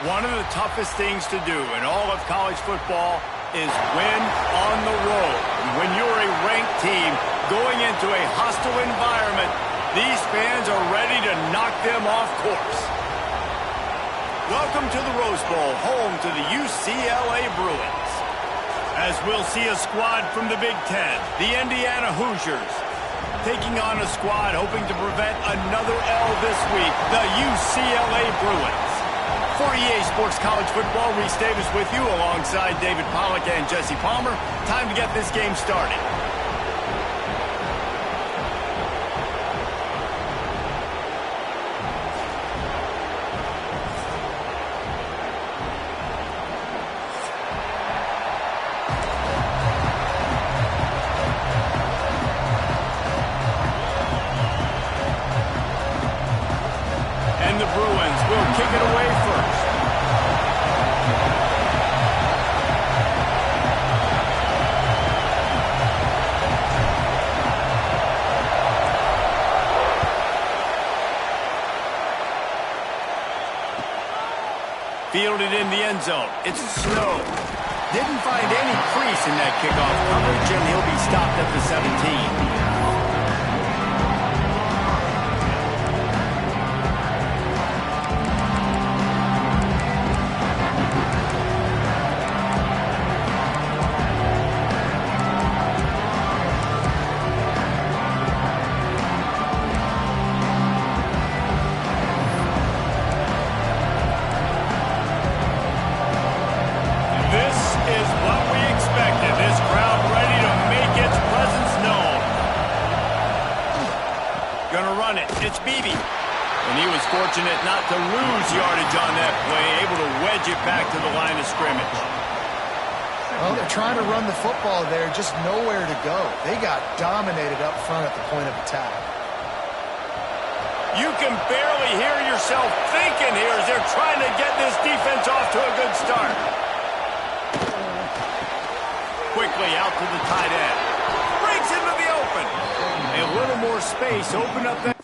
One of the toughest things to do in all of college football is win on the road. When you're a ranked team going into a hostile environment, these fans are ready to knock them off course. Welcome to the Rose Bowl, home to the UCLA Bruins. As we'll see a squad from the Big Ten, the Indiana Hoosiers, taking on a squad hoping to prevent another L this week, the UCLA Bruins. For EA Sports College Football, Reese Davis with you alongside David Pollack and Jesse Palmer. Time to get this game started. And the Bruins will kick it away first. Fielded in the end zone. It's Snow. Didn't find any crease in that kickoff coverage, and he'll be stopped at the 17. It's Beebe. And he was fortunate not to lose yardage on that play, able to wedge it back to the line of scrimmage. Well, they're trying to run the football there, just nowhere to go. They got dominated up front at the point of attack. You can barely hear yourself thinking here as they're trying to get this defense off to a good start. Quickly out to the tight end. Breaks into the open. A little more space, open up that.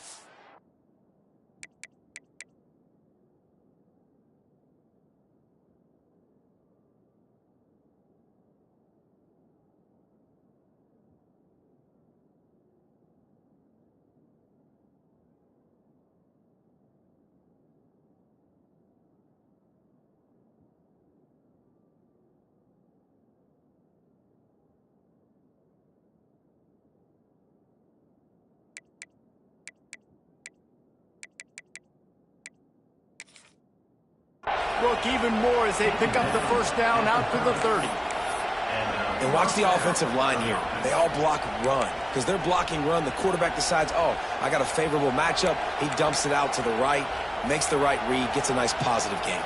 Look even more as they pick up the first down out to the 30. And watch the offensive line here. They all block run. Because they're blocking run, the quarterback decides, oh, I got a favorable matchup. He dumps it out to the right, makes the right read, gets a nice positive gain.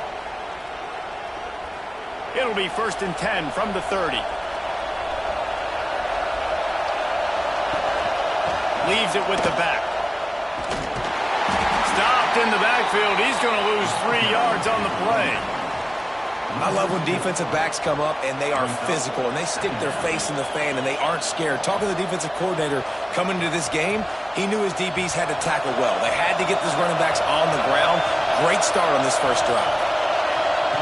It'll be 1st and 10 from the 30. Leaves it with the back. Stopped in the backfield. He's going to lose 3 yards on the play. I love when defensive backs come up and they are physical and they stick their face in the fan and they aren't scared. Talking to the defensive coordinator coming into this game, he knew his DBs had to tackle well. They had to get these running backs on the ground. Great start on this first drive.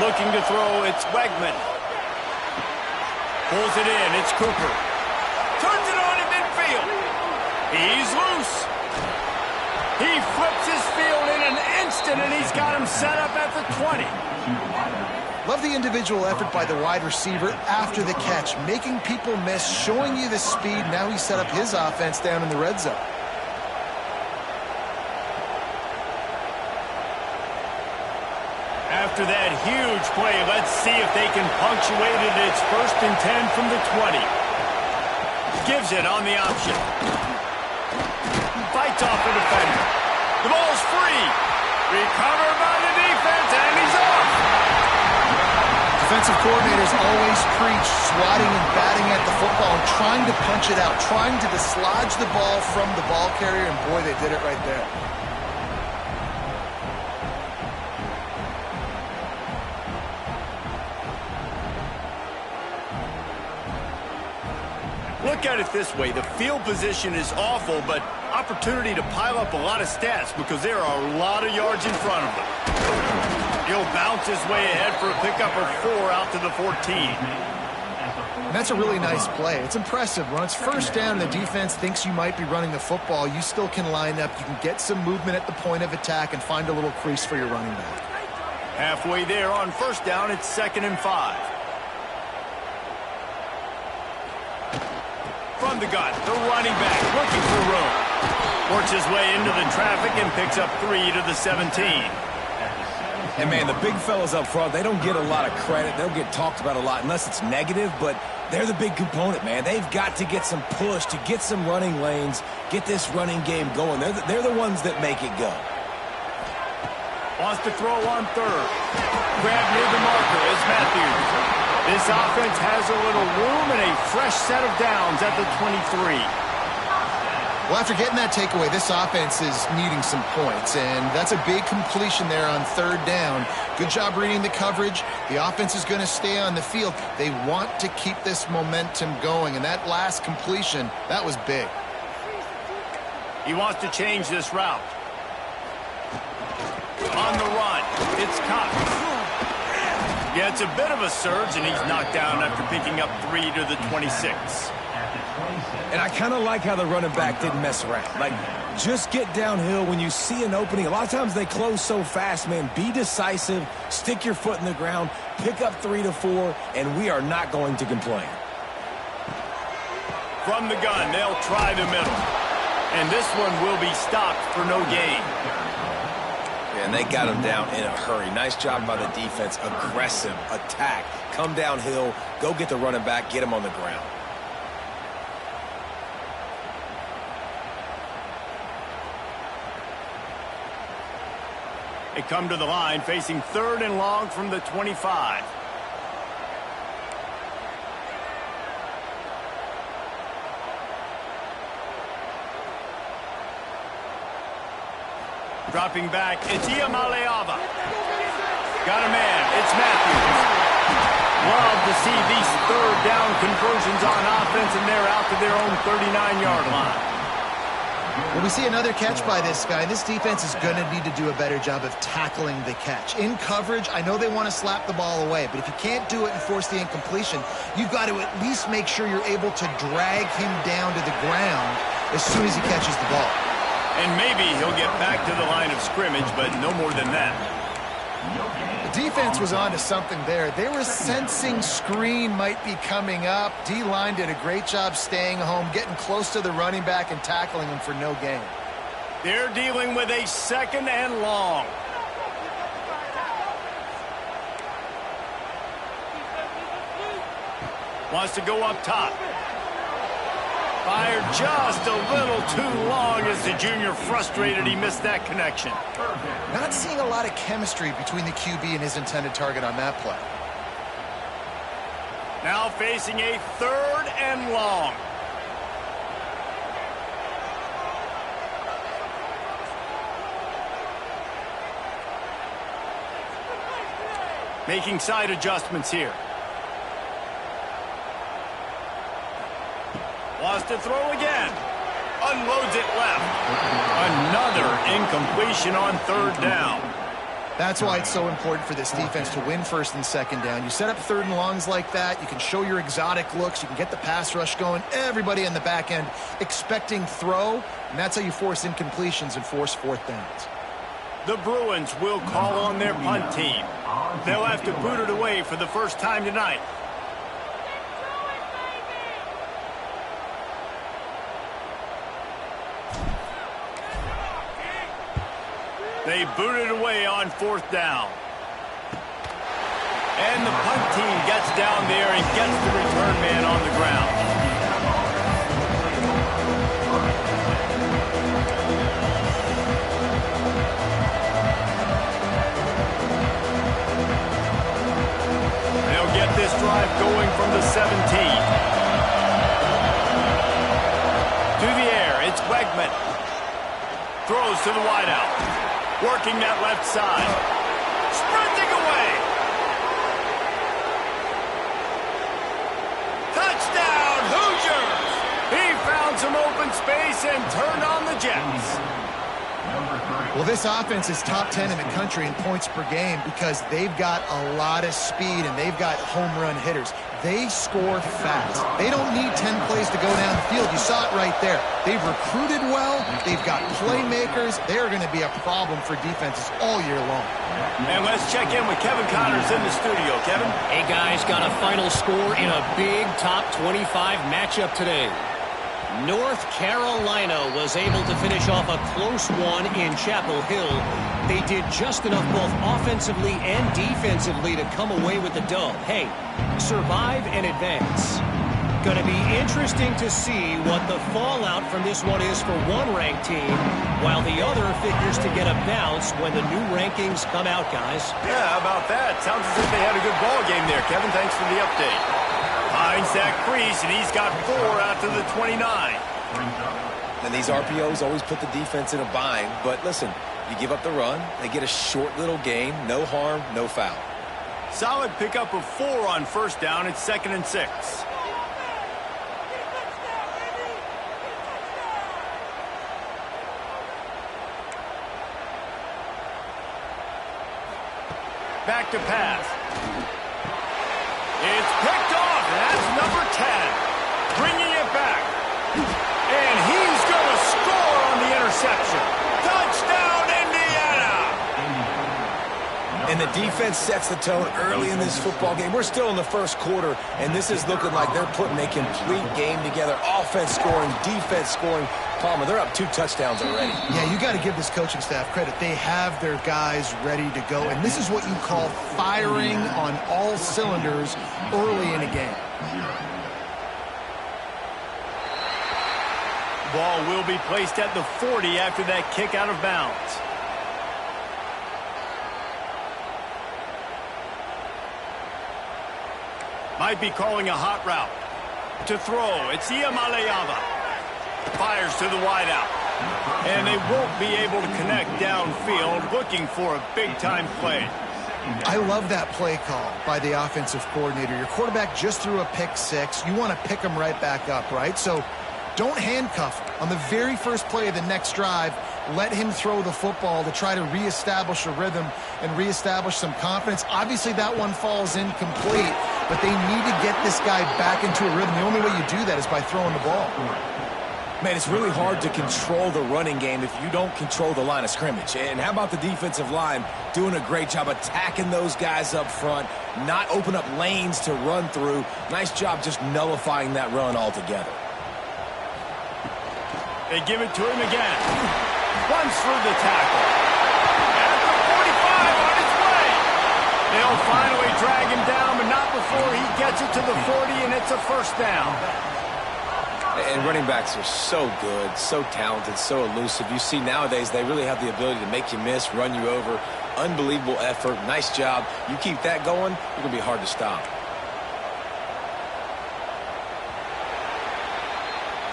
Looking to throw, it's Wegman. Pulls it in, it's Cooper. Turns it on in midfield. He's loose. He flips his field in an instant, and he's got him set up at the 20. Love the individual effort by the wide receiver after the catch, making people miss, showing you the speed. Now he set up his offense down in the red zone. After that huge play, let's see if they can punctuate it. It's 1st and 10 from the 20. Gives it on the option. Fights off the defender. The ball's free. Recovered by the defense, and he's off. Defensive coordinators always preach swatting and batting at the football and trying to punch it out, trying to dislodge the ball from the ball carrier, and boy, they did it right there. Look at it this way. The field position is awful, but opportunity to pile up a lot of stats because there are a lot of yards in front of them. He'll bounce his way ahead for a pickup of 4 out to the 14. And that's a really nice play. It's impressive. When it's first down and the defense thinks you might be running the football, you still can line up. You can get some movement at the point of attack and find a little crease for your running back. Halfway there on first down, it's 2nd and 5. From the gun, the running back looking for room. Works his way into the traffic and picks up 3 to the 17. And, man, the big fellas up front, they don't get a lot of credit. They don't get talked about a lot unless it's negative, but they're the big component, man. They've got to get some push, to get some running lanes, get this running game going. They're the ones that make it go. Wants to throw on 3rd. Grab near the marker is Matthews. This offense has a little room and a fresh set of downs at the 23. Well, after getting that takeaway, this offense is needing some points, and that's a big completion there on 3rd down. Good job reading the coverage. The offense is going to stay on the field. They want to keep this momentum going, and that last completion, that was big. He wants to change this route. On the run, it's Cox. Gets a bit of a surge, and he's knocked down after picking up 3 to the 26. And I kind of like how the running back didn't mess around. Like, just get downhill when you see an opening. A lot of times they close so fast, man. Be decisive, stick your foot in the ground, pick up 3 to 4, and we are not going to complain. From the gun, they'll try the middle. And this one will be stopped for no gain. And they got him down in a hurry. Nice job by the defense. Aggressive attack. Come downhill, go get the running back, get him on the ground. They come to the line facing 3rd and long from the 25. Dropping back, it's Iamaleava. Got a man, it's Matthews. Love to see these 3rd down conversions on offense, and they're out to their own 39-yard line. Well, we see another catch by this guy. This defense is going to need to do a better job of tackling the catch. In coverage, I know they want to slap the ball away, but if you can't do it and force the incompletion, you've got to at least make sure you're able to drag him down to the ground as soon as he catches the ball. And maybe he'll get back to the line of scrimmage, but no more than that. The defense was on to something there. They were sensing screen might be coming up. D-line did a great job staying home, getting close to the running back and tackling him for no gain. They're dealing with a 2nd and long. Wants to go up top. Fired just a little too long as the junior frustrated he missed that connection. Not seeing a lot of chemistry between the QB and his intended target on that play. Now facing a 3rd and long. Making side adjustments here. Wants to throw again. Unloads it left. Another incompletion on 3rd down. That's why it's so important for this defense to win 1st and 2nd down. You set up 3rd and longs like that. You can show your exotic looks. You can get the pass rush going. Everybody in the back end expecting throw, and that's how you force incompletions and force 4th downs. The Bruins will call on their punt team. They'll have to boot it away for the first time tonight. They booted away on 4th down. And the punt team gets down there and gets the return man on the ground. They'll get this drive going from the 17. To the air, it's Wegman. Throws to the wideout. Working that left side. Sprinting away. Touchdown, Hoosiers! He found some open space and turned on the Jets. Well, this offense is top 10 in the country in points per game because they've got a lot of speed and they've got home run hitters. They score fast. They don't need 10 plays to go down the field. You saw it right there. They've recruited well. They've got playmakers. They're going to be a problem for defenses all year long. And let's check in with Kevin Connors in the studio. Kevin? Hey, guys, got a final score in a big top 25 matchup today. North Carolina was able to finish off a close one in Chapel Hill. They did just enough both offensively and defensively to come away with the dub. Hey, survive and advance. Going to be interesting to see what the fallout from this one is for one ranked team, while the other figures to get a bounce when the new rankings come out, guys. Yeah, how about that? Sounds as if they had a good ball game there, Kevin. Thanks for the update. Finds that crease, and he's got 4 out to the 29. And these RPOs always put the defense in a bind. But listen, you give up the run, they get a short little gain, no harm, no foul. Solid pickup of 4 on first down. It's 2nd and 6. Back to pass. It's picked off, and that's number 10. Bringing it back. And he's going to score on the interception. Touchdown, Indiana! And the defense sets the tone early in this football game. We're still in the first quarter, and this is looking like they're putting a complete game together. Offense scoring, defense scoring. Palmer, they're up 2 touchdowns already. Yeah, you got to give this coaching staff credit. They have their guys ready to go, and this is what you call firing on all cylinders early in a game. Ball will be placed at the 40 after that kick out of bounds. Might be calling a hot route. To throw, it's Iamaleava. Fires to the wideout. And they won't be able to connect downfield, looking for a big-time play. I love that play call by the offensive coordinator. Your quarterback just threw a pick 6. You want to pick him right back up, right? So don't handcuff him. On the very first play of the next drive, let him throw the football to try to reestablish a rhythm and reestablish some confidence. Obviously, that one falls incomplete, but they need to get this guy back into a rhythm. The only way you do that is by throwing the ball. Man, it's really hard to control the running game if you don't control the line of scrimmage. And how about the defensive line doing a great job attacking those guys up front, not open up lanes to run through. Nice job just nullifying that run altogether. They give it to him again. Runs through the tackle. At the 45 on his way. They'll finally drag him down, but not before he gets it to the 40, and it's a first down. And running backs are so good, so talented, so elusive. You see nowadays they really have the ability to make you miss, run you over. Unbelievable effort. Nice job. You keep that going, you're going to be hard to stop.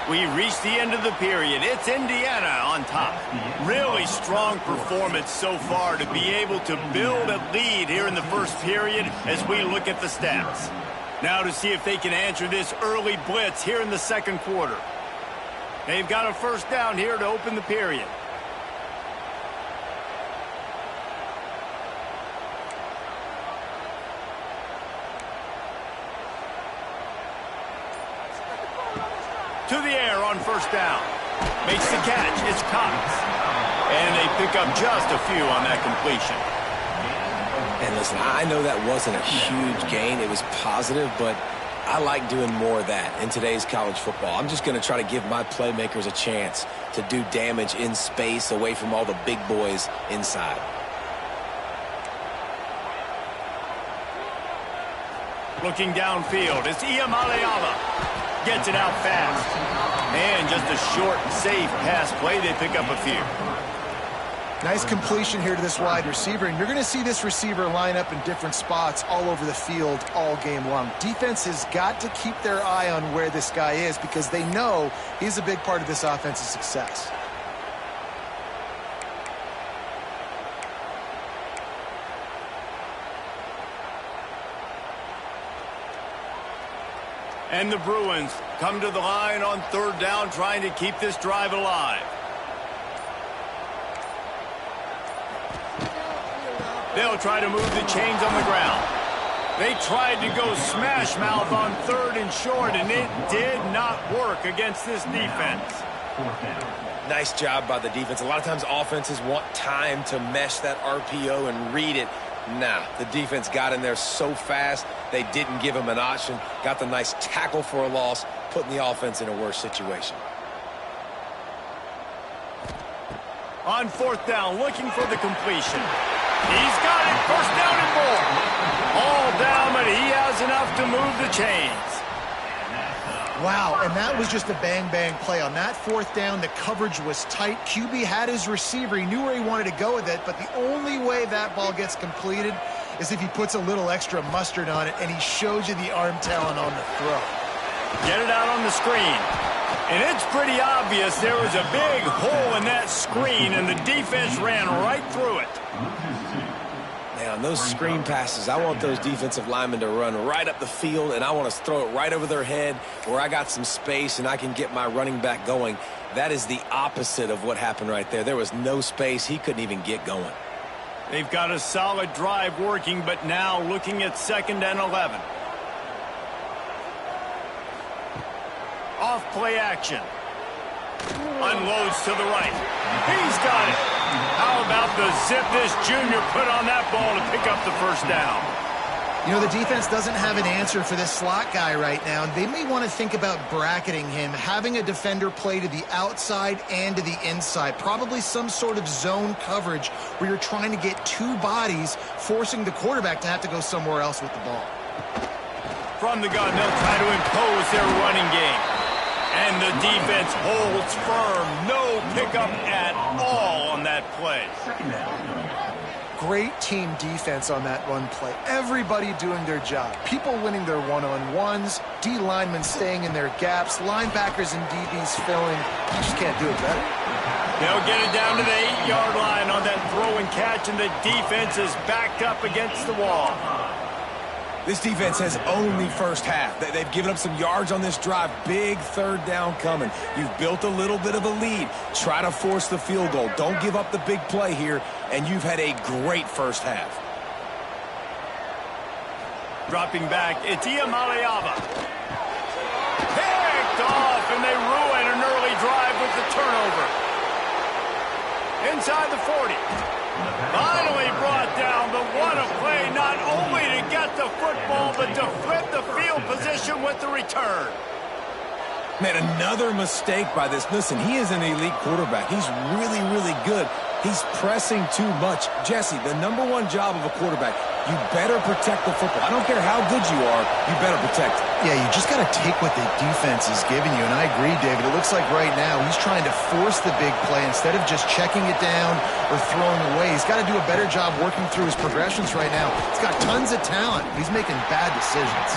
We reach the end of the period. It's Indiana on top. Really strong performance so far to be able to build a lead here in the first period as we look at the stats. Now to see if they can answer this early blitz here in the second quarter. They've got a first down here to open the period. To the air on first down. Makes the catch. It's Cox. And they pick up just a few on that completion. And listen, I know that wasn't a huge gain. It was positive, but I like doing more of that in today's college football. I'm just going to try to give my playmakers a chance to do damage in space away from all the big boys inside. Looking downfield, it's Iamaleava. Gets it out fast. And just a short, safe pass play. They pick up a few. Nice completion here to this wide receiver, and you're going to see this receiver line up in different spots all over the field all game long. Defense has got to keep their eye on where this guy is because they know he's a big part of this offense's success. And the Bruins come to the line on third down, trying to keep this drive alive. They'll try to move the chains on the ground. They tried to go smash mouth on 3rd and short, and it did not work against this defense. Nice job by the defense. A lot of times offenses want time to mesh that RPO and read it. Nah, the defense got in there so fast, they didn't give him an option. Got the nice tackle for a loss, putting the offense in a worse situation. On 4th down, looking for the completion. He's got it, 1st down and more. All down, but he has enough to move the chains. Wow, and that was just a bang-bang play. On that 4th down, the coverage was tight. QB had his receiver. He knew where he wanted to go with it, but the only way that ball gets completed is if he puts a little extra mustard on it, and he shows you the arm talent on the throw. Get it out on the screen. And it's pretty obvious there was a big hole in that screen, and the defense ran right through it. Man, on those screen passes, I want those defensive linemen to run right up the field, and I want to throw it right over their head where I got some space and I can get my running back going. That is the opposite of what happened right there. There was no space. He couldn't even get going. They've got a solid drive working, but now looking at 2nd and 11. Off play action. Unloads to the right. He's got it. How about the zip this junior put on that ball to pick up the 1st down? You know, the defense doesn't have an answer for this slot guy right now. They may want to think about bracketing him, having a defender play to the outside and to the inside. Probably some sort of zone coverage where you're trying to get 2 bodies, forcing the quarterback to have to go somewhere else with the ball. From the gun, they'll try to impose their running game. And the defense holds firm. No pickup at all on that play. Great team defense on that run play. Everybody doing their job. People winning their one-on-ones, D linemen staying in their gaps, linebackers and DBs filling. You just can't do it better. They'll get it down to the 8-yard line on that throw and catch, and the defense is backed up against the wall. This defense has owned the 1st half. They've given up some yards on this drive. Big 3rd down coming. You've built a little bit of a lead. Try to force the field goal. Don't give up the big play here, and you've had a great 1st half. Dropping back, it's Iamaleava. Picked off, and they ruin an early drive with the turnover. Inside the 40. Finally brought down, but what a play, not only to get the football, but to flip the field position with the return. Man, another mistake by this. Listen, he is an elite quarterback. He's really, really good. He's pressing too much. Jesse, the #1 job of a quarterback, you better protect the football. I don't care how good you are, you better protect it. Yeah, you just got to take what the defense is giving you, and I agree, David. It looks like right now he's trying to force the big play instead of just checking it down or throwing away. He's got to do a better job working through his progressions right now. He's got tons of talent. He's making bad decisions.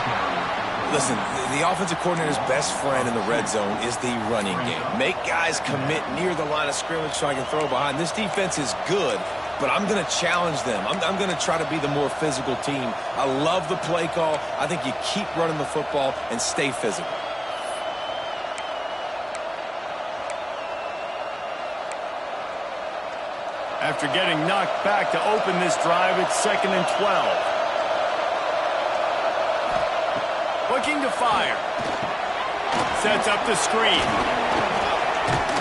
Listen, the offensive coordinator's best friend in the red zone is the running game. Make guys commit near the line of scrimmage so I can throw behind. This defense is good, but I'm going to challenge them. I'm going to try to be the more physical team. I love the play call. I think you keep running the football and stay physical. After getting knocked back to open this drive, it's 2nd and 12. Looking to fire. Sets up the screen.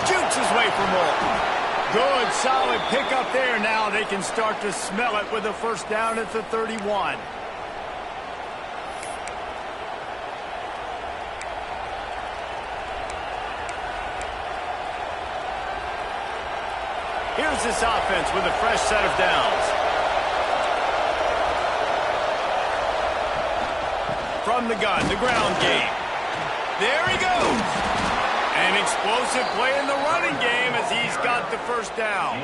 Jukes his way for more. Good, solid pickup there. Now they can start to smell it with a 1st down at the 31. Here's this offense with a fresh set of downs. From the gun, the ground game. There he goes. An explosive play in the running game as he's got the 1st down.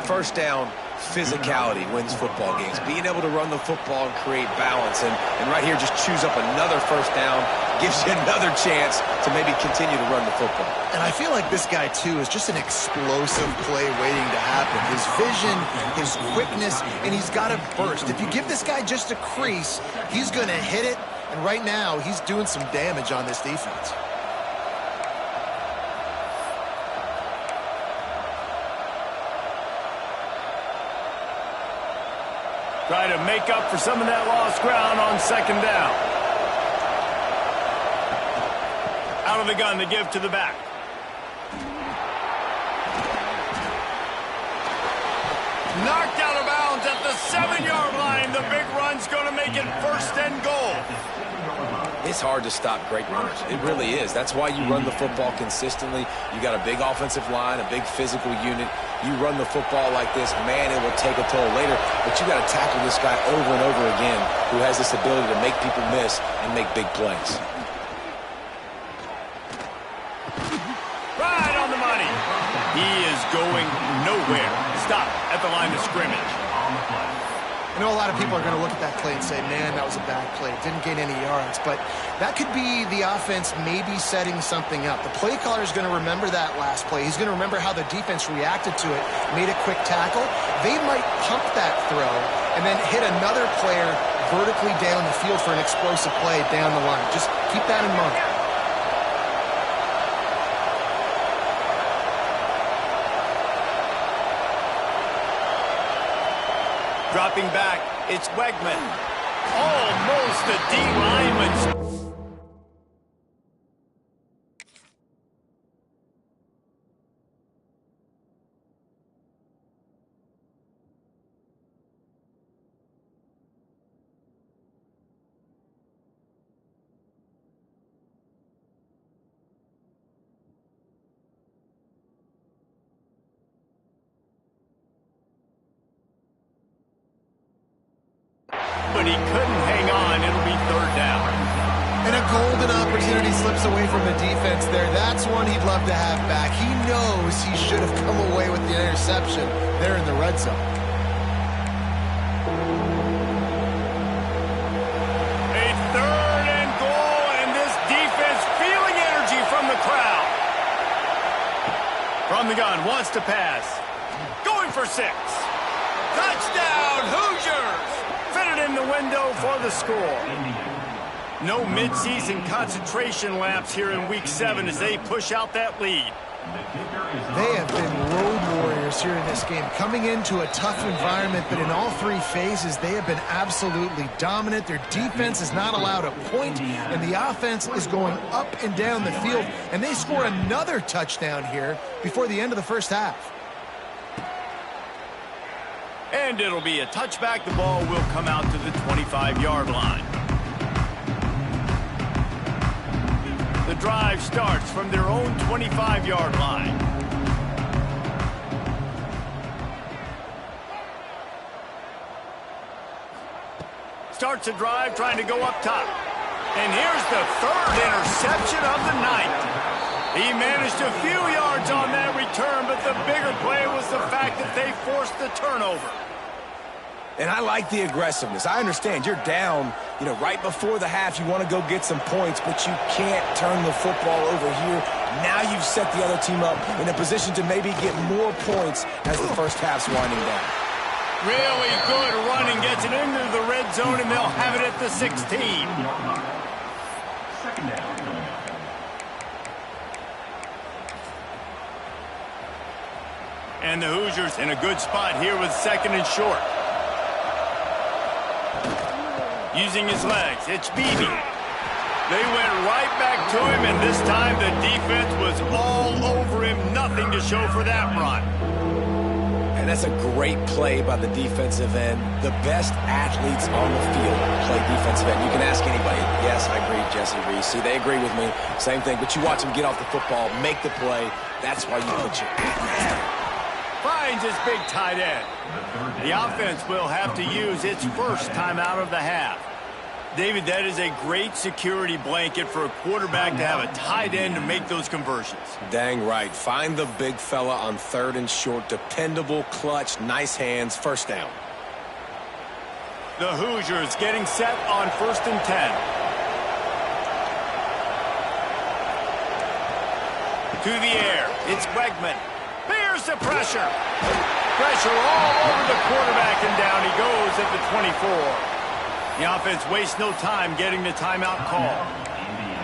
1st down, physicality wins football games. Being able to run the football and create balance. And right here, just choose up another 1st down. Gives you another chance to maybe continue to run the football. And I feel like this guy, too, is just an explosive play waiting to happen. His vision, his quickness, and he's got a burst. If you give this guy just a crease, he's going to hit it. And right now, he's doing some damage on this defense. Try to make up for some of that lost ground on second down. Out of the gun to give to the back. Knocked out of bounds at the 7-yard line. The big run's going to make it 1st and goal. It's hard to stop great runners. It really is. That's why you run the football consistently. You got a big offensive line, a big physical unit. You run the football like this, man, it will take a toll later. But you got to tackle this guy over and over again who has this ability to make people miss and make big plays. Right on the money. He is going nowhere. Stop at the line of scrimmage. I know a lot of people are going to look at that play and say, man, that was a bad play. Didn't gain any yards. But that could be the offense maybe setting something up. The play caller is going to remember that last play. He's going to remember how the defense reacted to it, made a quick tackle. They might pump that throw and then hit another player vertically down the field for an explosive play down the line. Just keep that in mind. Dropping back, it's Wegman. Almost a D lineman. But he couldn't hang on. It'll be 3rd down. And a golden opportunity slips away from the defense there. That's one he'd love to have back. He knows he should have come away with the interception there in the red zone. A 3rd and goal, and this defense feeling energy from the crowd. From the gun, wants to pass. Going for 6. Touchdown, Hoosiers! Fitted in the window for the score. No midseason concentration laps here in Week 7 as they push out that lead. They have been road warriors here in this game, coming into a tough environment, but in all 3 phases, they have been absolutely dominant. Their defense is not allowed a point, and the offense is going up and down the field, and they score another touchdown here before the end of the first half. And it'll be a touchback. The ball will come out to the 25-yard line. The drive starts from their own 25-yard line. Starts a drive trying to go up top. And here's the 3rd interception of the night. He managed a few yards on that return, but the bigger play was the fact that they forced the turnover. And I like the aggressiveness. I understand you're down, right before the half. You want to go get some points, but you can't turn the football over here. Now you've set the other team up in a position to maybe get more points as the first half's winding down. Really good running, gets it into the red zone, and they'll have it at the 16. 2nd down. And the Hoosiers in a good spot here with 2nd and short. Using his legs, it's Beebe. They went right back to him, and this time the defense was all over him. Nothing to show for that run. And that's a great play by the defensive end. The best athletes on the field play defensive end. You can ask anybody. Yes, I agree, Jesse Reese. See, they agree with me. Same thing. But you watch them get off the football, make the play. That's why you put your Finds his big tight end. The offense will have to use its first time out of the half. David, that is a great security blanket for a quarterback to have a tight end to make those conversions. Dang right. Find the big fella on 3rd and short. Dependable, clutch, nice hands, 1st down. The Hoosiers getting set on 1st and 10. To the air, it's Wegman. Here's the pressure. Pressure all over the quarterback, and down he goes at the 24. The offense wastes no time getting the timeout call.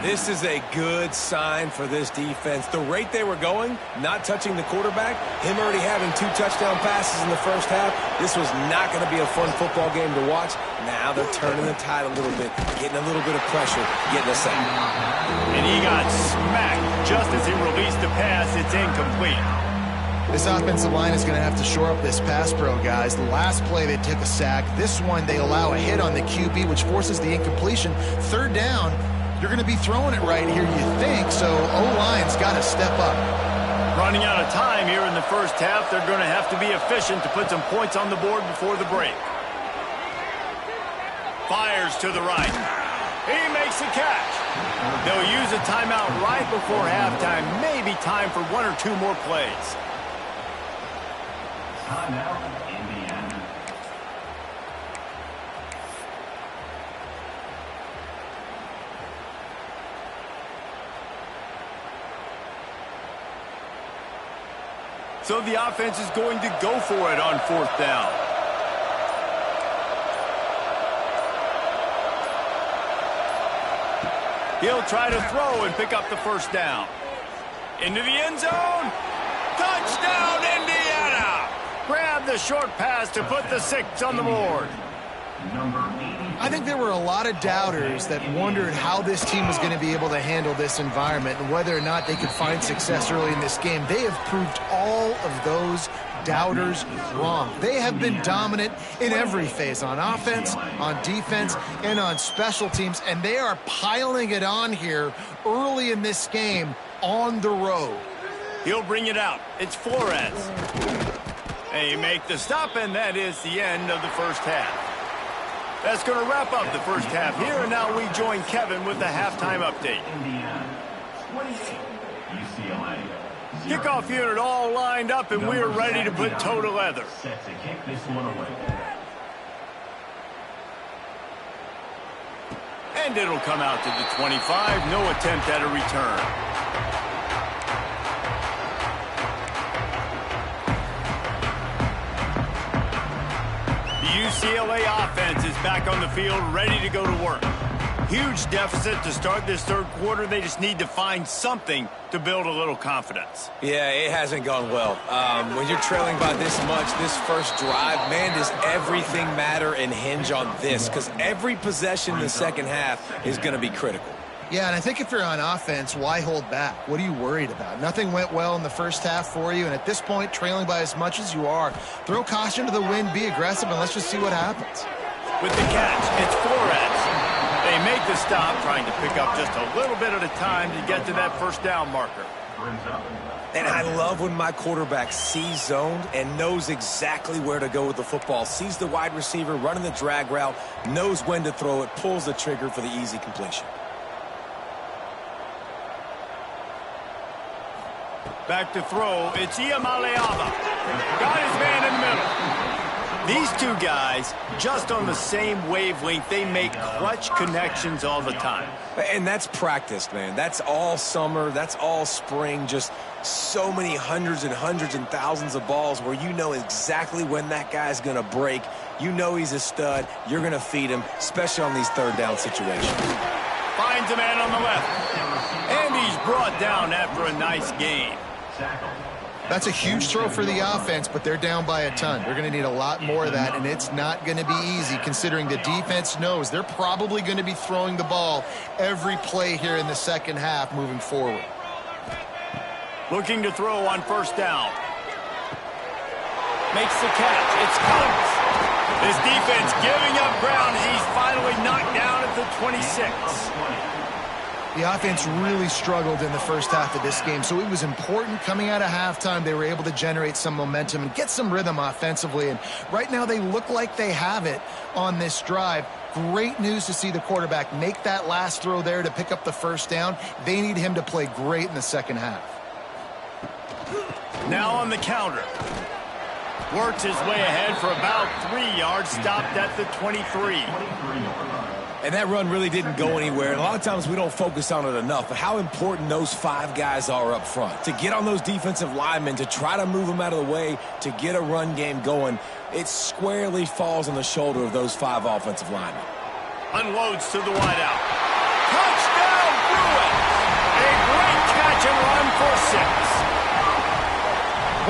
This is a good sign for this defense. The rate they were going, not touching the quarterback, him already having 2 touchdown passes in the first half, this was not going to be a fun football game to watch. Now they're turning the tide a little bit, getting a little bit of pressure, getting a sack. And he got smacked just as he released the pass. It's incomplete. This offensive line is going to have to shore up this pass pro, guys. The last play they took a sack. This one they allow a hit on the QB, which forces the incompletion. 3rd down, you're going to be throwing it right here, you think, so O-line's got to step up. Running out of time here in the first half, they're going to have to be efficient to put some points on the board before the break. Fires to the right. He makes the catch. They'll use a timeout right before halftime. Maybe time for 1 or 2 more plays. Timeout, Indiana. So the offense is going to go for it on 4th down. He'll try to throw and pick up the 1st down. Into the end zone. Touchdown, Indiana! Grab the short pass to put the 6 on the board. I think there were a lot of doubters that wondered how this team was going to be able to handle this environment and whether or not they could find success early in this game. They have proved all of those doubters wrong. They have been dominant in every phase, on offense, on defense, and on special teams, and they are piling it on here early in this game on the road. He'll bring it out. It's Flores. They make the stop, and that is the end of the first half. That's going to wrap up the first half here, and now we join Kevin with the halftime update. Indiana, 28, UCLA. Kickoff unit all lined up, and we're ready to put toe to leather. Set to kick this one away. And it'll come out to the 25. No attempt at a return. UCLA offense is back on the field, ready to go to work. Huge deficit to start this 3rd quarter. They just need to find something to build a little confidence. Yeah, it hasn't gone well. When you're trailing by this much, this first drive, man, does everything matter and hinge on this, because every possession in the second half is going to be critical. Yeah, and I think if you're on offense, why hold back? What are you worried about? Nothing went well in the first half for you, and at this point, trailing by as much as you are, throw caution to the wind, be aggressive, and let's just see what happens. With the catch, it's Flores. They make the stop, trying to pick up just a little bit at a time to get to that 1st down marker. And I love when my quarterback sees zoned and knows exactly where to go with the football, sees the wide receiver running the drag route, knows when to throw it, pulls the trigger for the easy completion. Back to throw, it's Iamaleava. Got his man in the middle. These 2 guys, just on the same wavelength, they make clutch connections all the time. And that's practice, man. That's all summer. That's all spring. Just so many hundreds and thousands of balls where you know exactly when that guy's going to break. You know he's a stud. You're going to feed him, especially on these 3rd down situations. Finds a man on the left. And he's brought down after a nice gain. That's a huge throw for the offense, but they're down by a ton. They're going to need a lot more of that, and it's not going to be easy considering the defense knows they're probably going to be throwing the ball every play here in the second half moving forward. Looking to throw on 1st down. Makes the catch. It's Coates. This defense giving up ground as he's finally knocked down at the 26. The offense really struggled in the first half of this game, so it was important coming out of halftime they were able to generate some momentum and get some rhythm offensively, and right now they look like they have it on this drive. Great news to see the quarterback make that last throw there to pick up the 1st down. They need him to play great in the second half. Now on the counter. Works his way ahead for about 3 yards, stopped at the 23. And that run really didn't go anywhere. And a lot of times we don't focus on it enough, but how important those 5 guys are up front. To get on those defensive linemen, to try to move them out of the way, to get a run game going, it squarely falls on the shoulder of those 5 offensive linemen. Unloads to the wideout. Touchdown, Bruins!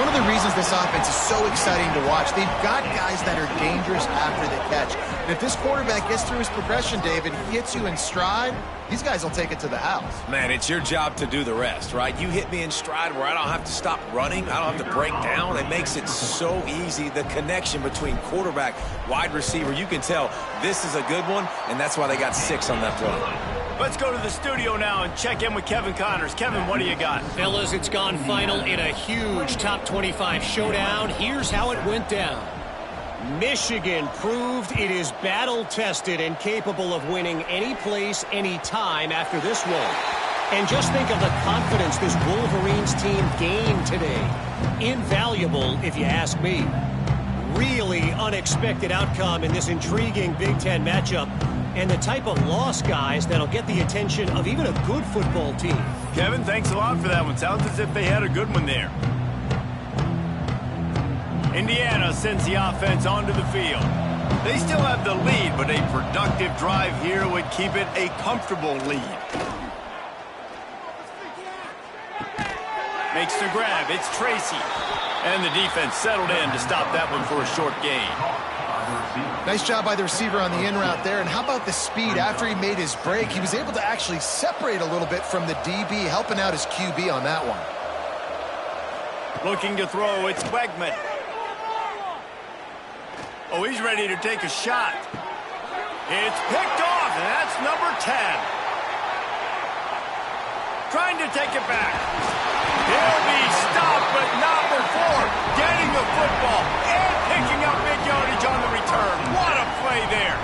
one of the reasons this offense is so exciting to watch. They've got guys that are dangerous after the catch. And if this quarterback gets through his progression, David, he hits you in stride, these guys will take it to the house. Man, it's your job to do the rest, right? You hit me in stride where I don't have to stop running. I don't have to break down. It makes it so easy. The connection between quarterback, wide receiver, you can tell this is a good one, and that's why they got 6 on that play. Let's go to the studio now and check in with Kevin Connors. Kevin, what do you got? Fellas, it's gone final in a huge top 25 showdown. Here's how it went down. Michigan proved it is battle-tested and capable of winning any place, any time after this one. And just think of the confidence this Wolverines team gained today. Invaluable, if you ask me. Really unexpected outcome in this intriguing Big Ten matchup, and the type of loss, guys, that'll get the attention of even a good football team. Kevin, thanks a lot for that one. Sounds as if they had a good one there. Indiana sends the offense onto the field. They still have the lead, but a productive drive here would keep it a comfortable lead. Makes the grab. It's Tracy. And the defense settled in to stop that one for a short gain. Nice job by the receiver on the in route there. And how about the speed? After he made his break, he was able to actually separate a little bit from the DB, helping out his QB on that one. Looking to throw, it's Wegman. Oh, he's ready to take a shot. It's picked off, and that's number 10. Trying to take it back. He'll be stopped, but not before getting the football and picking up big yardage on the return. What a play there.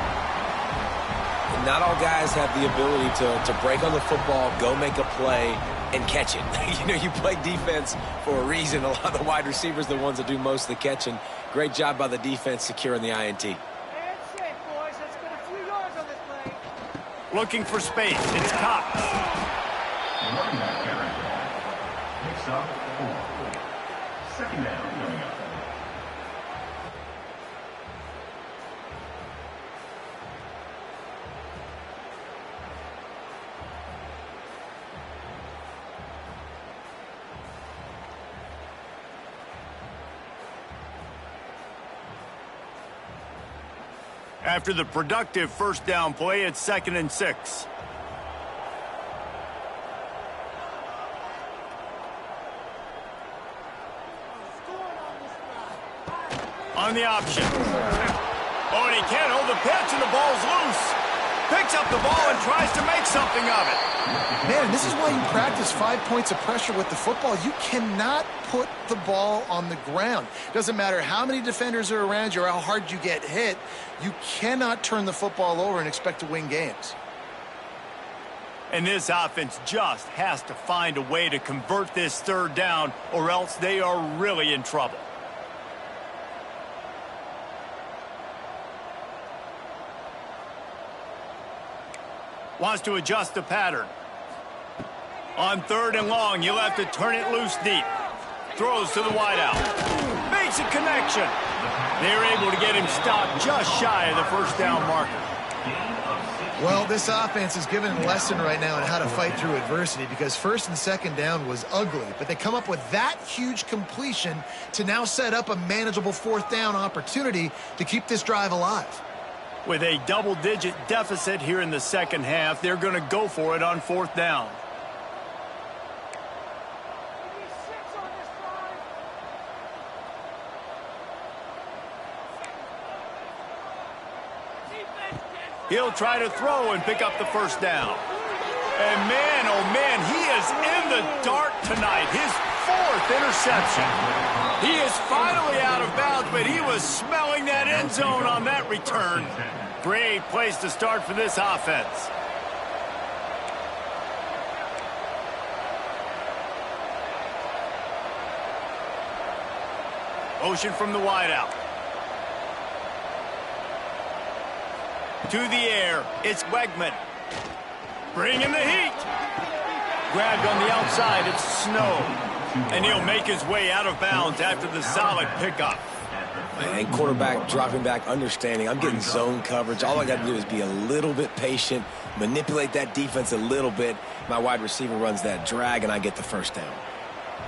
And not all guys have the ability to break on the football, go make a play, and catch it. You know, you play defense for a reason. A lot of the wide receivers are the ones that do most of the catching. Great job by the defense securing the INT. Looking for space. It's Cox. Running back carry. Picks up 4. Second down coming up. After the productive first down play, it's 2nd and 6. On the option. Oh, and he can't hold the pitch, and the ball's loose. Picks up the ball and tries to make something of it. Man, this is why you practice 5 points of pressure with the football. You cannot put the ball on the ground. Doesn't matter how many defenders are around you or how hard you get hit. You cannot turn the football over and expect to win games. And this offense just has to find a way to convert this 3rd down, or else they are really in trouble. Wants to adjust the pattern. On 3rd and long, you'll have to turn it loose deep. Throws to the wideout. Makes a connection. They're able to get him stopped just shy of the first down marker. Well, this offense is given a lesson right now on how to fight through adversity, because 1st and 2nd down was ugly, but they come up with that huge completion to now set up a manageable 4th down opportunity to keep this drive alive. With a double-digit deficit here in the second half, they're going to go for it on 4th down. He'll try to throw and pick up the first down. And man, oh man, he is in the dark tonight. His 4th interception. He is finally out of bounds, but he was smelling that end zone on that return. Great place to start for this offense. Motion from the wideout. To the air, it's Wegman. Bringing the heat. Grabbed on the outside, it's Snow. And he'll make his way out of bounds after the solid pickup. And quarterback dropping back, understanding I'm getting zone coverage. All I got to do is be a little bit patient, manipulate that defense a little bit. My wide receiver runs that drag, and I get the first down.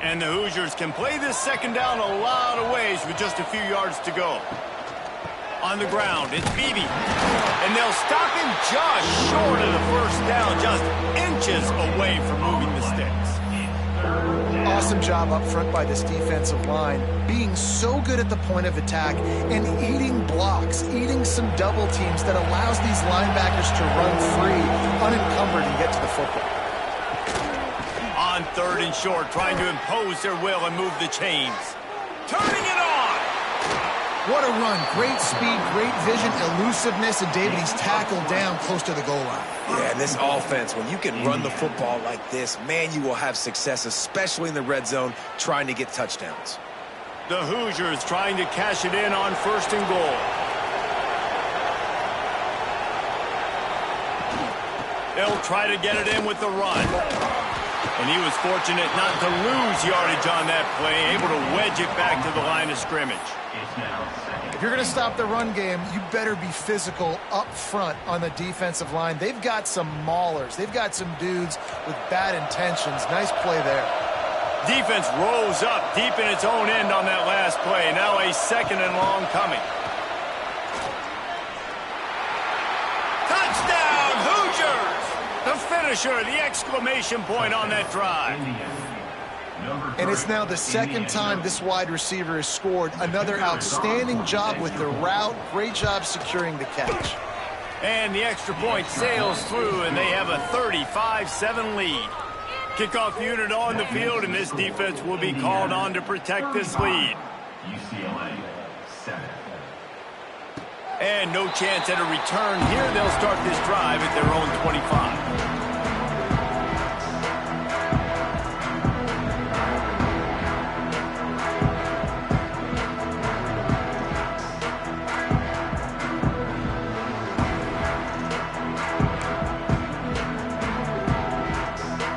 And the Hoosiers can play this second down a lot of ways with just a few yards to go. On the ground, it's Beebe. And they'll stop him just short of the first down, just inches away from moving the sticks. Awesome job up front by this defensive line, being so good at the point of attack and eating blocks, eating some double teams that allows these linebackers to run free, unencumbered, and get to the football. On third and short, trying to impose their will and move the chains. Turning it on! What a run. Great speed, great vision, elusiveness, and David, he's tackled down close to the goal line. Yeah, and this offense, when you can run the football like this, man, you will have success, especially in the red zone, trying to get touchdowns. The Hoosiers trying to cash it in on first and goal. They'll try to get it in with the run. And he was fortunate not to lose yardage on that play, able to wedge it back to the line of scrimmage. If you're going to stop the run game, you better be physical up front on the defensive line. They've got some maulers. They've got some dudes with bad intentions. Nice play there. Defense rose up deep in its own end on that last play. Now a second and long coming. Touchdown, Hoosiers! The finisher, the exclamation point on that drive. And it's now the second time this wide receiver has scored. Another outstanding job with the route. Great job securing the catch. And the extra point sails through, and they have a 35-7 lead. Kickoff unit on the field, and this defense will be called on to protect this lead. UCLA 7. And no chance at a return here. They'll start this drive at their own 25.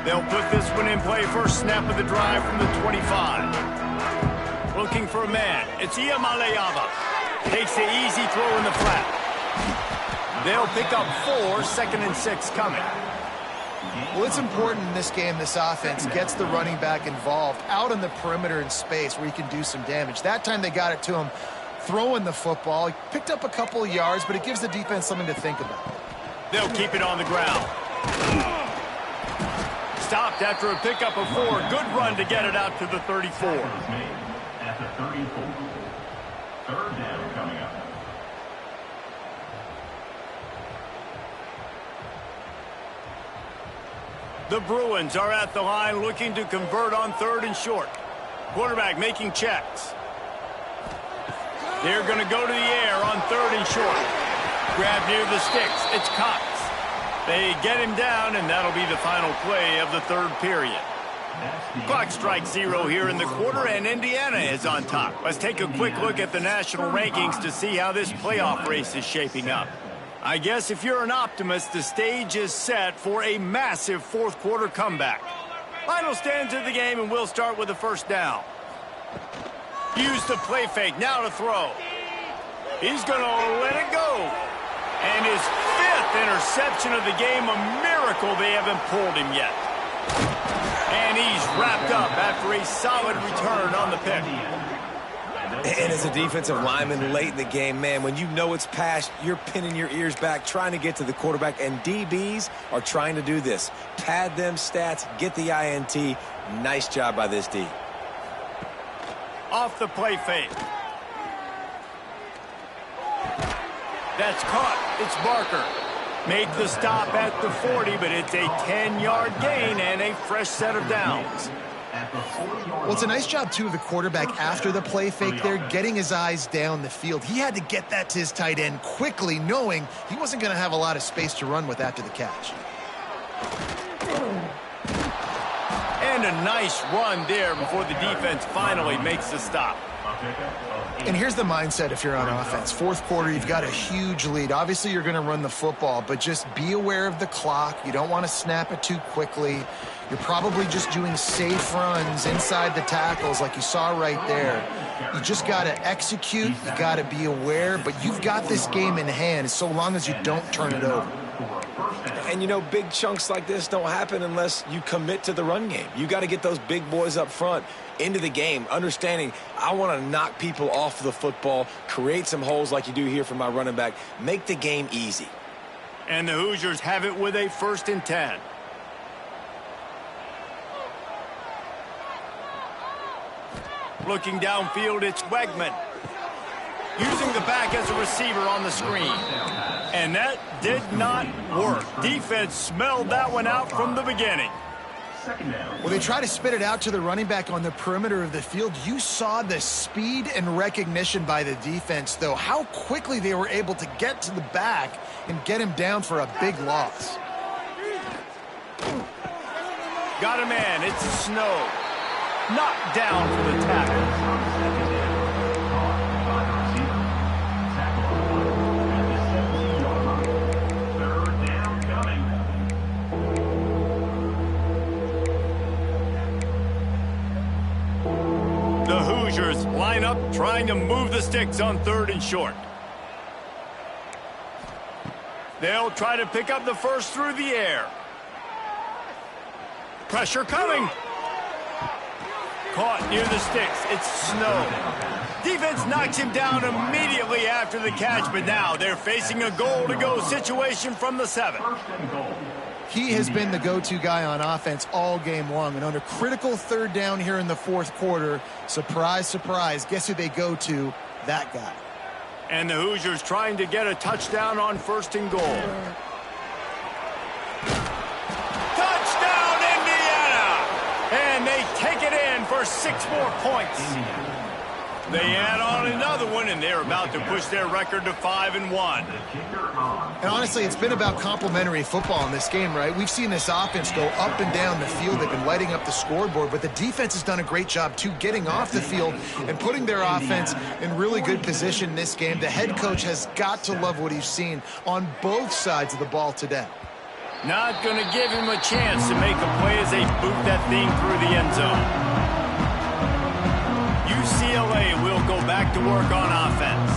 They'll put this one in play. First snap of the drive from the 25. Looking for a man. It's Iamaleava. Takes the easy throw in the flat. They'll pick up 4, second and 6 coming. Well, it's important in this game, this offense gets the running back involved out on the perimeter in space where he can do some damage. That time they got it to him throwing the football. He picked up a couple of yards, but it gives the defense something to think about. They'll keep it on the ground. Stopped after a pickup of 4. Good run to get it out to the 34. At the 34. Third down coming up. The Bruins are at the line looking to convert on third and short. Quarterback making checks. They're going to go to the air on third and short. Grab near the sticks. It's Cox. They get him down, and that'll be the final play of the third period. Clock strikes 0 here in the quarter, and Indiana is on top. Let's take a quick look at the national rankings to see how this playoff race is shaping up. I guess if you're an optimist, the stage is set for a massive fourth quarter comeback. Final stands of the game, and we'll start with the first down. Use the play fake, now to throw. He's going to let it go. And his 5th interception of the game, a miracle they haven't pulled him yet. And he's wrapped up after a solid return on the pick. And as a defensive lineman late in the game, man, when you know it's past, you're pinning your ears back, trying to get to the quarterback, and DBs are trying to do this. Pad them stats, get the INT. Nice job by this D. Off the play fake. That's caught. It's Barker. Make the stop at the 40, but it's a 10-yard gain and a fresh set of downs. Well, it's a nice job, too, of the quarterback after the play fake there, getting his eyes down the field. He had to get that to his tight end quickly, knowing he wasn't going to have a lot of space to run with after the catch. And a nice run there before the defense finally makes the stop. And here's the mindset if you're on offense. Fourth quarter, you've got a huge lead. Obviously, you're going to run the football, but just be aware of the clock. You don't want to snap it too quickly. You're probably just doing safe runs inside the tackles like you saw right there. You just got to execute. You got to be aware, but you've got this game in hand so long as you don't turn it over. And, you know, big chunks like this don't happen unless you commit to the run game. You got to get those big boys up front into the game, understanding I want to knock people off the football, create some holes like you do here for my running back, make the game easy. And the Hoosiers have it with a 1st and 10. Looking downfield, it's Wegman. Using the back as a receiver on the screen. And that did not work. Defense smelled that one out from the beginning. Well, they try to spit it out to the running back on the perimeter of the field. You saw the speed and recognition by the defense, though, how quickly they were able to get to the back and get him down for a big loss. Got a man. It's Snow. Knocked down for the tackle. The Hoosiers line up trying to move the sticks on 3rd and short. They'll try to pick up the first through the air. Pressure coming. Caught near the sticks. It's Snow. Defense knocks him down immediately after the catch, but now they're facing a goal-to-go situation from the 7. He has been the go-to guy on offense all game long, and on a critical 3rd down here in the 4th quarter, surprise, surprise, guess who they go to? That guy. And the Hoosiers trying to get a touchdown on 1st and goal. Touchdown, Indiana! And they take it in for 6 more points. They add on another one, and they're about to push their record to 5-1. And honestly, it's been about complementary football in this game, right? We've seen this offense go up and down the field. They've been lighting up the scoreboard, but the defense has done a great job, too, getting off the field and putting their offense in really good position in this game. The head coach has got to love what he's seen on both sides of the ball today. Not going to give him a chance to make a play as they boot that thing through the end zone. UCLA will go back to work on offense.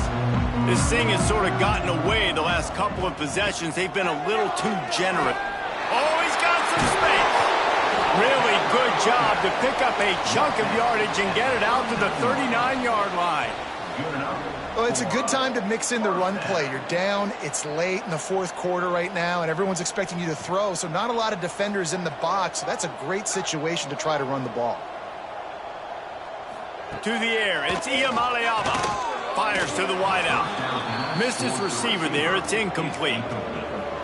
This thing has sort of gotten away the last couple of possessions. They've been a little too generous. Oh, he's got some space. Really good job to pick up a chunk of yardage and get it out to the 39-yard line. Well, it's a good time to mix in the run play. You're down, it's late in the 4th quarter right now, and everyone's expecting you to throw, so not a lot of defenders in the box. So that's a great situation to try to run the ball. To the air, it's Iamaleava. Fires to the wideout. Missed his receiver there. It's incomplete.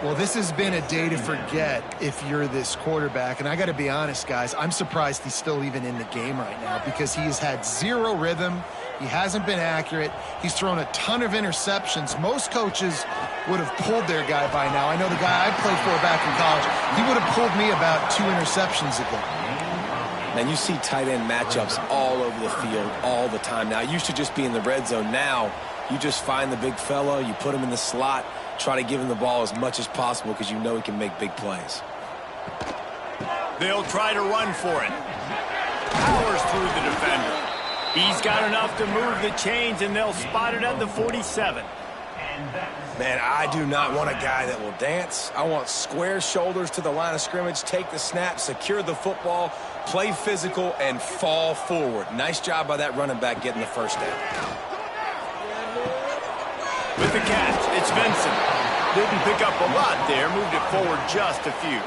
Well, this has been a day to forget if you're this quarterback. And I got to be honest, guys, I'm surprised he's still even in the game right now because he has had 0 rhythm. He hasn't been accurate. He's thrown a ton of interceptions. Most coaches would have pulled their guy by now. I know the guy I played for back in college, he would have pulled me about 2 interceptions ago. And you see tight end matchups all over the field all the time. Now, it used to just be in the red zone. Now, you just find the big fella, you put him in the slot, try to give him the ball as much as possible because you know he can make big plays. They'll try to run for it. Powers through the defender. He's got enough to move the chains, and they'll spot it at the 47. Man, I do not want a guy that will dance. I want square shoulders to the line of scrimmage, take the snap, secure the football, play physical, and fall forward. Nice job by that running back getting the first down. With the catch, it's Vincent. Didn't pick up a lot there, moved it forward just a few.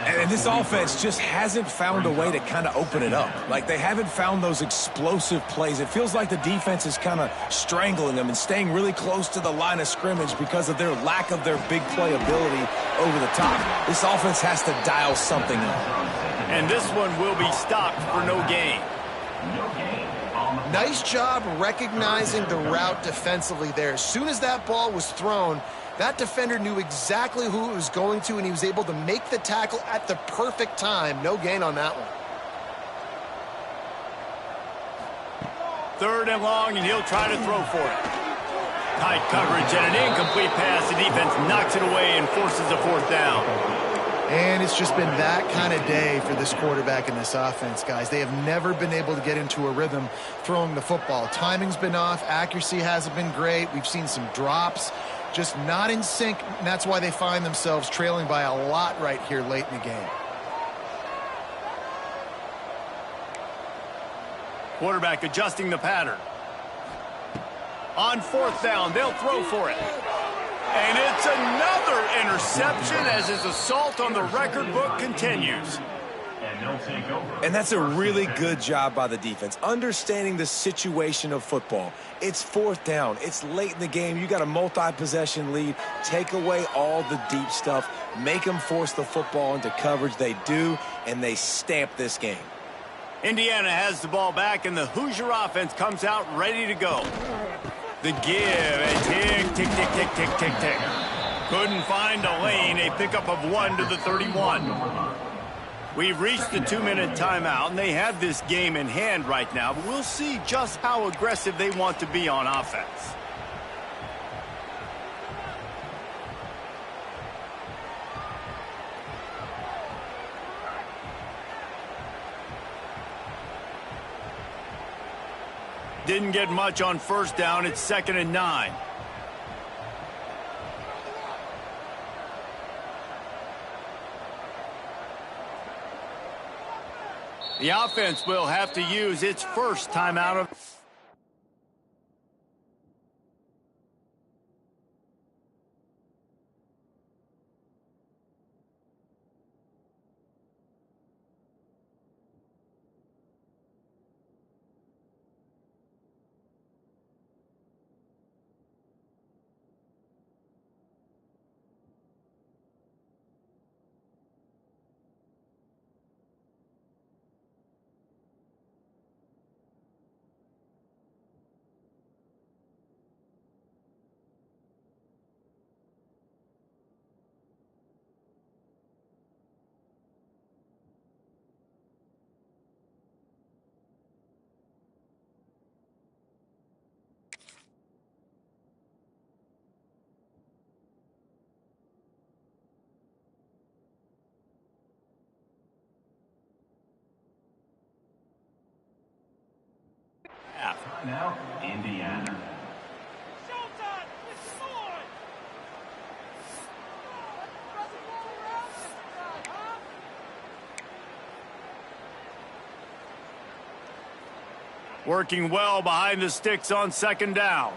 And this offense just hasn't found a way to kind of open it up. Like, they haven't found those explosive plays. It feels like the defense is kind of strangling them and staying really close to the line of scrimmage because of their lack of their big play ability over the top. This offense has to dial something up. And this one will be stopped for no gain. Nice job recognizing the route defensively there. As soon as that ball was thrown, that defender knew exactly who it was going to, and he was able to make the tackle at the perfect time. No gain on that one. 3rd and long, and he'll try to throw for it. Tight coverage and an incomplete pass. The defense knocks it away and forces a 4th down. And it's just been that kind of day for this quarterback and this offense, guys. They have never been able to get into a rhythm throwing the football. Timing's been off. Accuracy hasn't been great. We've seen some drops. just not in sync, and that's why they find themselves trailing by a lot right here late in the game. Quarterback adjusting the pattern. On fourth down, they'll throw for it. And it's another interception as his assault on the record book continues. And they'll take over. And that's a really good job by the defense, understanding the situation of football. It's fourth down. It's late in the game. You got a multi-possession lead. Take away all the deep stuff. Make them force the football into coverage. They do, and they stamp this game. Indiana has the ball back, and the Hoosier offense comes out ready to go. The give, a tick, tick, tick, tick, tick, tick, tick. Couldn't find a lane, a pickup of 1 to the 31. We've reached the 2-minute timeout, and they have this game in hand right now, but we'll see just how aggressive they want to be on offense. Didn't get much on first down. It's 2nd and 9. The offense will have to use its first timeout of... Now, Indiana. Working well behind the sticks on 2nd down.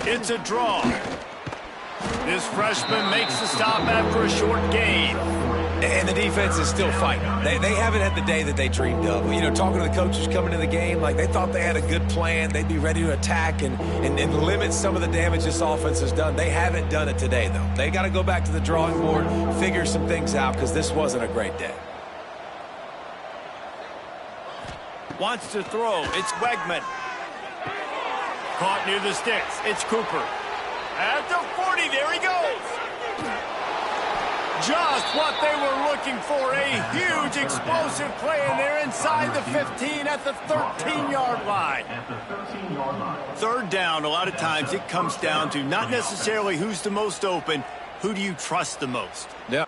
It's a draw. This freshman makes the stop after a short gain. And the defense is still fighting. They haven't had the day that they dreamed of. You know, talking to the coaches coming to the game, like they thought they had a good plan. They'd be ready to attack and limit some of the damage this offense has done. They haven't done it today, though. They got to go back to the drawing board, figure some things out, because this wasn't a great day. Wants to throw. It's Wegman. Caught near the sticks. It's Cooper. At the 40, there he goes. Just what they were looking for. A huge explosive play, and they're inside the 15 at the 13-yard line. At the 13-yard line. 3rd down, a lot of times it comes down to not necessarily who's the most open, who do you trust the most? Yeah.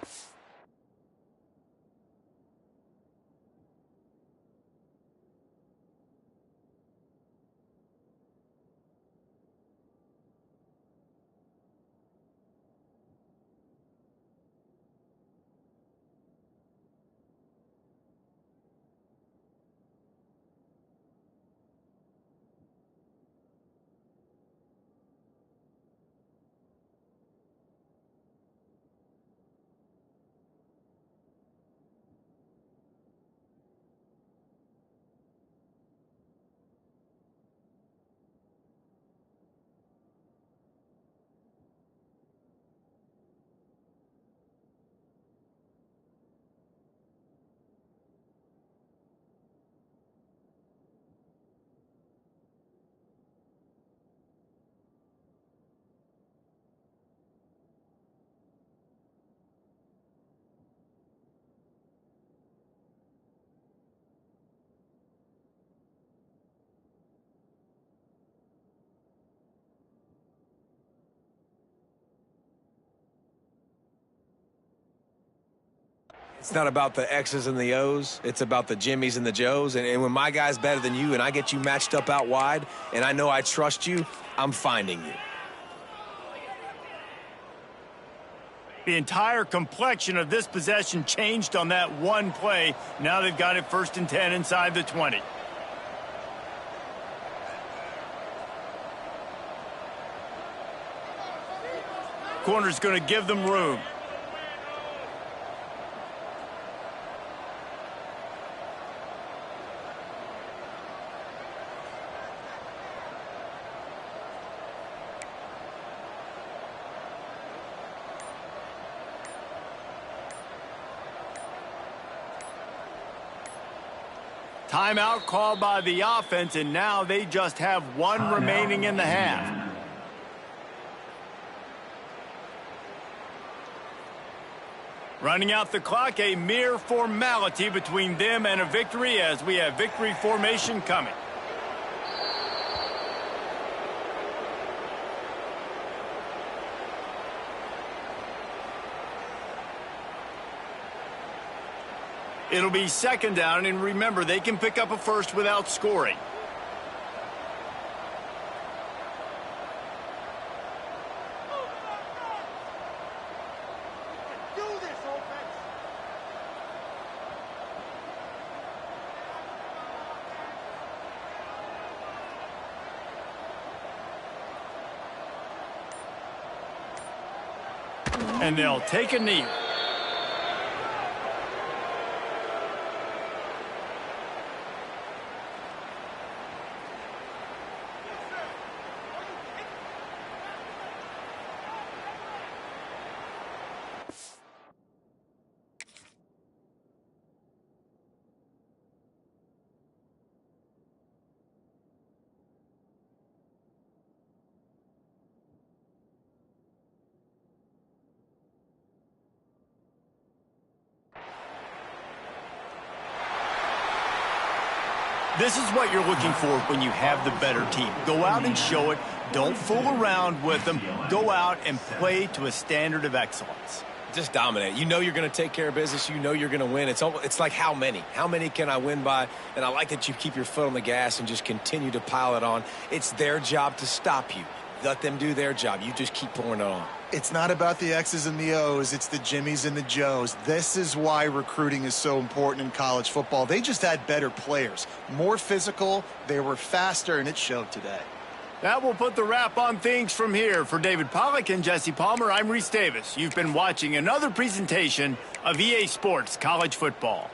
It's not about the X's and the O's. It's about the Jimmies and the Joes. And when my guy's better than you and I get you matched up out wide and I know I trust you, I'm finding you. The entire complexion of this possession changed on that one play. Now they've got it 1st and 10 inside the 20. Corner's going to give them room. Timeout called by the offense, and now they just have one remaining in the half. Running out the clock, a mere formality between them and a victory as we have victory formation coming. It'll be 2nd down, and remember, they can pick up a first without scoring. And they'll take a knee. This is what you're looking for when you have the better team. Go out and show it. Don't fool around with them. Go out and play to a standard of excellence. Just dominate. You know you're going to take care of business. You know you're going to win. It's like how many? How many can I win by? And I like that you keep your foot on the gas and just continue to pile it on. It's their job to stop you. Let them do their job. You just keep pouring it on. It's not about the X's and the O's. It's the Jimmies and the Joes. This is why recruiting is so important in college football. They just had better players, more physical, they were faster, and it showed today. That will put the wrap on things from here. For David Pollack and Jesse Palmer, I'm Reese Davis. You've been watching another presentation of EA Sports College Football.